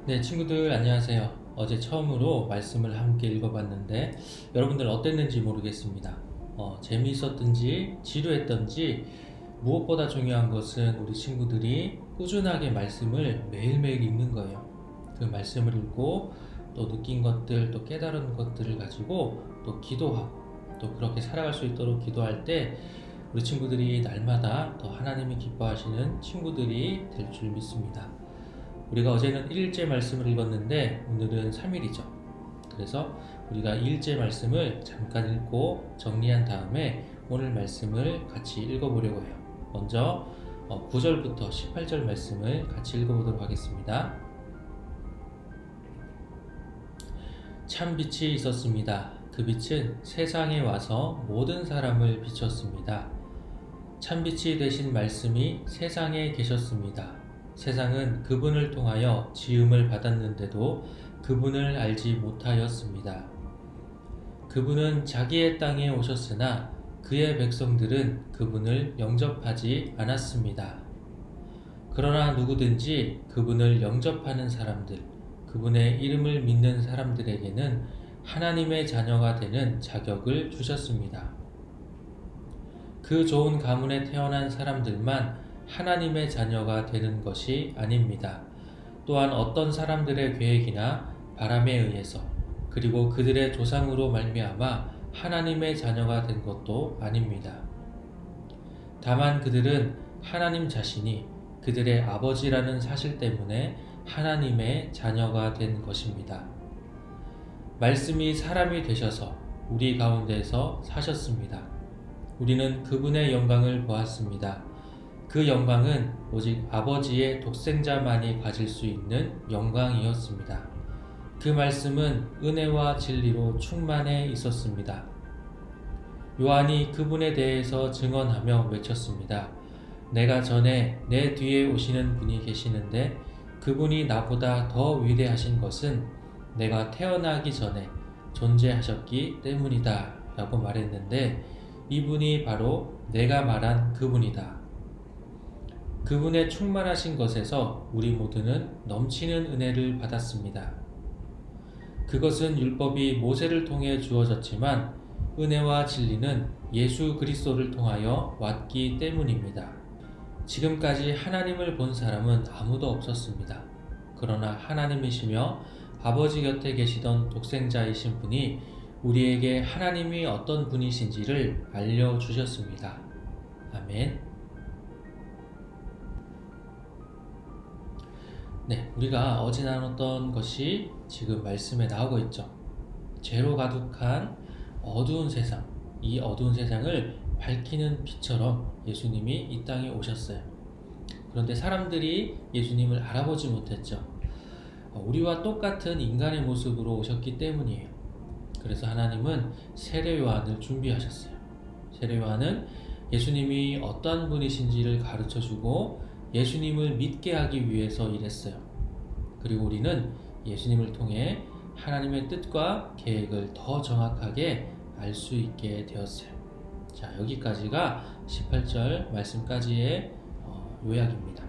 네, 친구들 안녕하세요. 어제 처음으로 말씀을 함께 읽어봤는데 여러분들 어땠는지 모르겠습니다. 재미있었든지 지루했던지 무엇보다 중요한 것은 우리 친구들이 꾸준하게 말씀을 매일매일 읽는 거예요. 그 말씀을 읽고 또 느낀 것들, 또 깨달은 것들을 가지고 또 기도하고 또 그렇게 살아갈 수 있도록 기도할 때 우리 친구들이 날마다 더 하나님이 기뻐하시는 친구들이 될 줄 믿습니다. 우리가 어제는 1일째 말씀을 읽었는데 오늘은 3일이죠. 그래서 우리가 2일째 말씀을 잠깐 읽고 정리한 다음에 오늘 말씀을 같이 읽어보려고 해요. 먼저 9절부터 18절 말씀을 같이 읽어보도록 하겠습니다. 참 빛이 있었습니다. 그 빛은 세상에 와서 모든 사람을 비췄습니다. 참 빛이 되신 말씀이 세상에 계셨습니다. 세상은 그분을 통하여 지음을 받았는데도 그분을 알지 못하였습니다. 그분은 자기의 땅에 오셨으나 그의 백성들은 그분을 영접하지 않았습니다. 그러나 누구든지 그분을 영접하는 사람들, 그분의 이름을 믿는 사람들에게는 하나님의 자녀가 되는 자격을 주셨습니다. 그 좋은 가문에 태어난 사람들만 하나님의 자녀가 되는 것이 아닙니다. 또한 어떤 사람들의 계획이나 바람에 의해서 그리고 그들의 조상으로 말미암아 하나님의 자녀가 된 것도 아닙니다. 다만 그들은 하나님 자신이 그들의 아버지라는 사실 때문에 하나님의 자녀가 된 것입니다. 말씀이 사람이 되셔서 우리 가운데서 사셨습니다. 우리는 그분의 영광을 보았습니다. 그 영광은 오직 아버지의 독생자만이 가질 수 있는 영광이었습니다. 그 말씀은 은혜와 진리로 충만해 있었습니다. 요한이 그분에 대해서 증언하며 외쳤습니다. 내가 전에 내 뒤에 오시는 분이 계시는데 그분이 나보다 더 위대하신 것은 내가 태어나기 전에 존재하셨기 때문이다 라고 말했는데 이분이 바로 내가 말한 그분이다. 그분의 충만하신 것에서 우리 모두는 넘치는 은혜를 받았습니다. 그것은 율법이 모세를 통해 주어졌지만 은혜와 진리는 예수 그리스도를 통하여 왔기 때문입니다. 지금까지 하나님을 본 사람은 아무도 없었습니다. 그러나 하나님이시며 아버지 곁에 계시던 독생자이신 분이 우리에게 하나님이 어떤 분이신지를 알려주셨습니다. 아멘. 네, 우리가 어제 나눴던 것이 지금 말씀에 나오고 있죠. 죄로 가득한 어두운 세상, 이 어두운 세상을 밝히는 빛처럼 예수님이 이 땅에 오셨어요. 그런데 사람들이 예수님을 알아보지 못했죠. 우리와 똑같은 인간의 모습으로 오셨기 때문이에요. 그래서 하나님은 세례 요한을 준비하셨어요. 세례 요한은 예수님이 어떤 분이신지를 가르쳐주고 예수님을 믿게 하기 위해서 일했어요. 그리고 우리는 예수님을 통해 하나님의 뜻과 계획을 더 정확하게 알 수 있게 되었어요. 자, 여기까지가 18절 말씀까지의 요약입니다.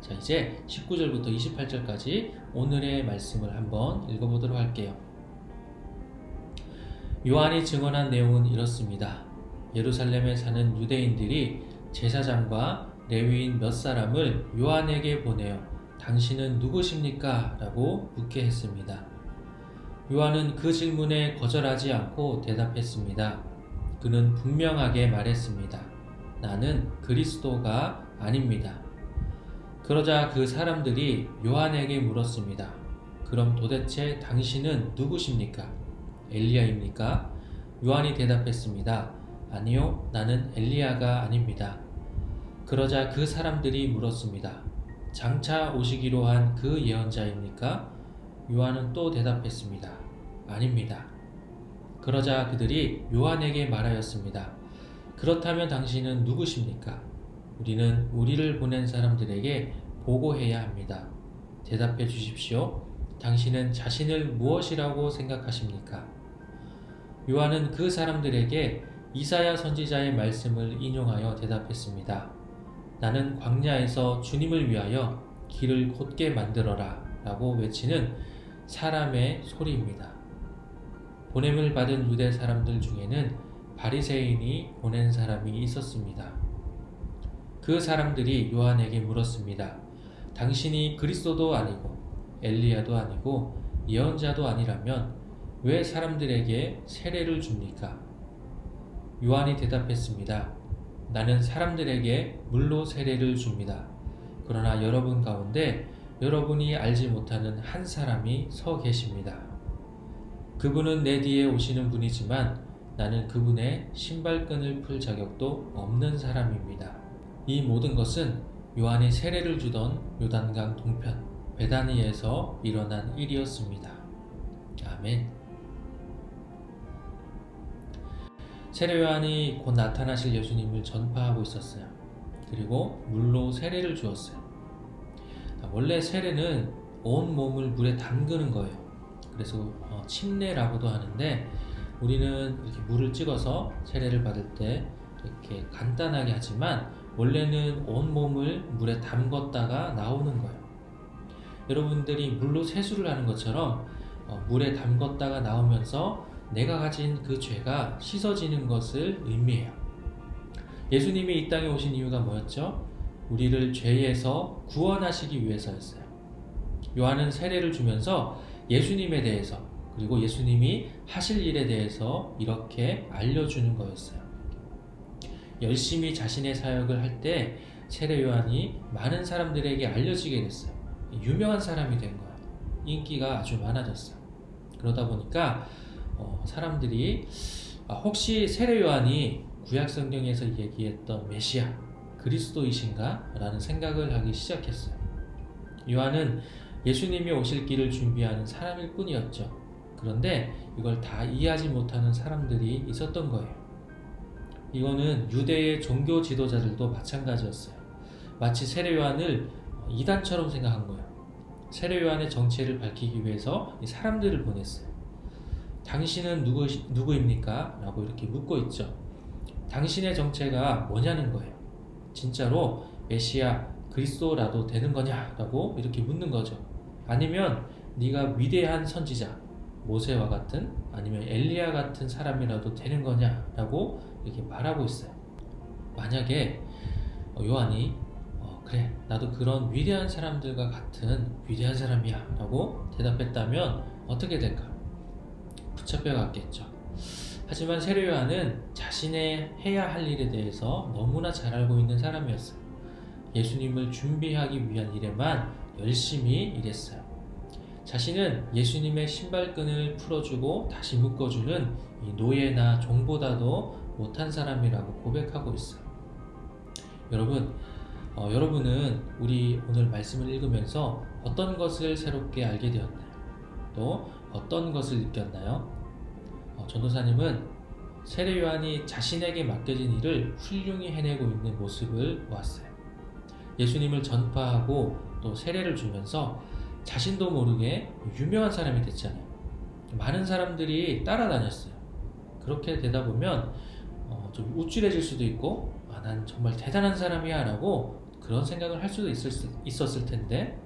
자, 이제 19절부터 28절까지 오늘의 말씀을 한번 읽어보도록 할게요. 요한이 증언한 내용은 이렇습니다. 예루살렘에 사는 유대인들이 제사장과 레위인 몇 사람을 요한에게 보내어 당신은 누구십니까? 라고 묻게 했습니다. 요한은 그 질문에 거절하지 않고 대답했습니다. 그는 분명하게 말했습니다. 나는 그리스도가 아닙니다. 그러자 그 사람들이 요한에게 물었습니다. 그럼 도대체 당신은 누구십니까? 엘리야입니까? 요한이 대답했습니다. 아니요, 나는 엘리야가 아닙니다. 그러자 그 사람들이 물었습니다. 장차 오시기로 한 그 예언자입니까? 요한은 또 대답했습니다. 아닙니다. 그러자 그들이 요한에게 말하였습니다. 그렇다면 당신은 누구십니까? 우리는 우리를 보낸 사람들에게 보고해야 합니다. 대답해 주십시오. 당신은 자신을 무엇이라고 생각하십니까? 요한은 그 사람들에게 이사야 선지자의 말씀을 인용하여 대답했습니다. 나는 광야에서 주님을 위하여 길을 곧게 만들어라 라고 외치는 사람의 소리입니다. 보냄을 받은 유대 사람들 중에는 바리새인이 보낸 사람이 있었습니다. 그 사람들이 요한에게 물었습니다. 당신이 그리스도도 아니고 엘리야도 아니고 예언자도 아니라면 왜 사람들에게 세례를 줍니까? 요한이 대답했습니다. 나는 사람들에게 물로 세례를 줍니다. 그러나 여러분 가운데 여러분이 알지 못하는 한 사람이 서 계십니다. 그분은 내 뒤에 오시는 분이지만 나는 그분의 신발끈을 풀 자격도 없는 사람입니다. 이 모든 것은 요한이 세례를 주던 요단강 동편 베다니에서 일어난 일이었습니다. 아멘. 세례 요한이 곧 나타나실 예수님을 전파하고 있었어요. 그리고 물로 세례를 주었어요. 원래 세례는 온 몸을 물에 담그는 거예요. 그래서 침례라고도 하는데 우리는 이렇게 물을 찍어서 세례를 받을 때 이렇게 간단하게 하지만 원래는 온 몸을 물에 담궜다가 나오는 거예요. 여러분들이 물로 세수를 하는 것처럼 물에 담궜다가 나오면서 내가 가진 그 죄가 씻어지는 것을 의미해요. 예수님이 이 땅에 오신 이유가 뭐였죠? 우리를 죄에서 구원하시기 위해서였어요. 요한은 세례를 주면서 예수님에 대해서 그리고 예수님이 하실 일에 대해서 이렇게 알려주는 거였어요. 열심히 자신의 사역을 할 때 세례 요한이 많은 사람들에게 알려지게 됐어요. 유명한 사람이 된 거예요. 인기가 아주 많아졌어요. 그러다 보니까 사람들이 혹시 세례 요한이 구약 성경에서 얘기했던 메시아 그리스도이신가? 라는 생각을 하기 시작했어요. 요한은 예수님이 오실 길을 준비하는 사람일 뿐이었죠. 그런데 이걸 다 이해하지 못하는 사람들이 있었던 거예요. 이거는 유대의 종교 지도자들도 마찬가지였어요. 마치 세례 요한을 이단처럼 생각한 거예요. 세례 요한의 정체를 밝히기 위해서 이 사람들을 보냈어요. 당신은 누구입니까? 라고 이렇게 묻고 있죠. 당신의 정체가 뭐냐는 거예요. 진짜로 메시아 그리스도라도 되는 거냐? 라고 이렇게 묻는 거죠. 아니면 네가 위대한 선지자 모세와 같은 아니면 엘리야 같은 사람이라도 되는 거냐? 라고 이렇게 말하고 있어요. 만약에 요한이 그래 나도 그런 위대한 사람들과 같은 위대한 사람이야 라고 대답했다면 어떻게 될까? 붙잡혀갔겠죠. 하지만 세례 요한은 자신의 해야 할 일에 대해서 너무나 잘 알고 있는 사람이었어요. 예수님을 준비하기 위한 일에만 열심히 일했어요. 자신은 예수님의 신발끈을 풀어주고 다시 묶어주는 이 노예나 종보다도 못한 사람이라고 고백하고 있어요. 여러분은 우리 오늘 말씀을 읽으면서 어떤 것을 새롭게 알게 되었나요? 또 어떤 것을 느꼈나요? 전도사님은 세례 요한이 자신에게 맡겨진 일을 훌륭히 해내고 있는 모습을 보았어요. 예수님을 전파하고 또 세례를 주면서 자신도 모르게 유명한 사람이 됐잖아요. 많은 사람들이 따라다녔어요. 그렇게 되다 보면 좀 우쭐해질 수도 있고 난 정말 대단한 사람이야 라고 그런 생각을 할 수도 있었을 텐데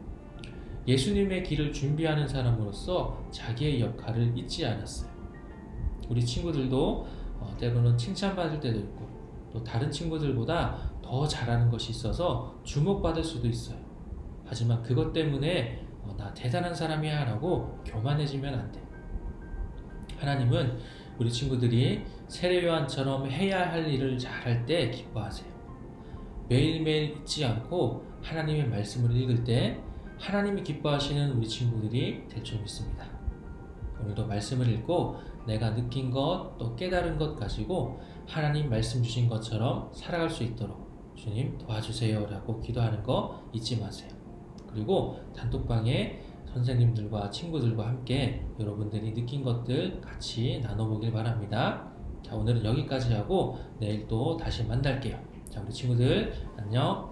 예수님의 길을 준비하는 사람으로서 자기의 역할을 잊지 않았어요. 우리 친구들도 때로는 칭찬받을 때도 있고 또 다른 친구들보다 더 잘하는 것이 있어서 주목받을 수도 있어요. 하지만 그것 때문에 나 대단한 사람이야 라고 교만해지면 안 돼. 하나님은 우리 친구들이 세례 요한처럼 해야 할 일을 잘할 때 기뻐하세요. 매일매일 잊지 않고 하나님의 말씀을 읽을 때 하나님이 기뻐하시는 우리 친구들이 될 줄 믿습니다. 오늘도 말씀을 읽고 내가 느낀 것 또 깨달은 것 가지고 하나님 말씀 주신 것처럼 살아갈 수 있도록 주님 도와주세요 라고 기도하는 거 잊지 마세요. 그리고 단톡방에 선생님들과 친구들과 함께 여러분들이 느낀 것들 같이 나눠보길 바랍니다. 자, 오늘은 여기까지 하고 내일 또 다시 만날게요. 자, 우리 친구들 안녕.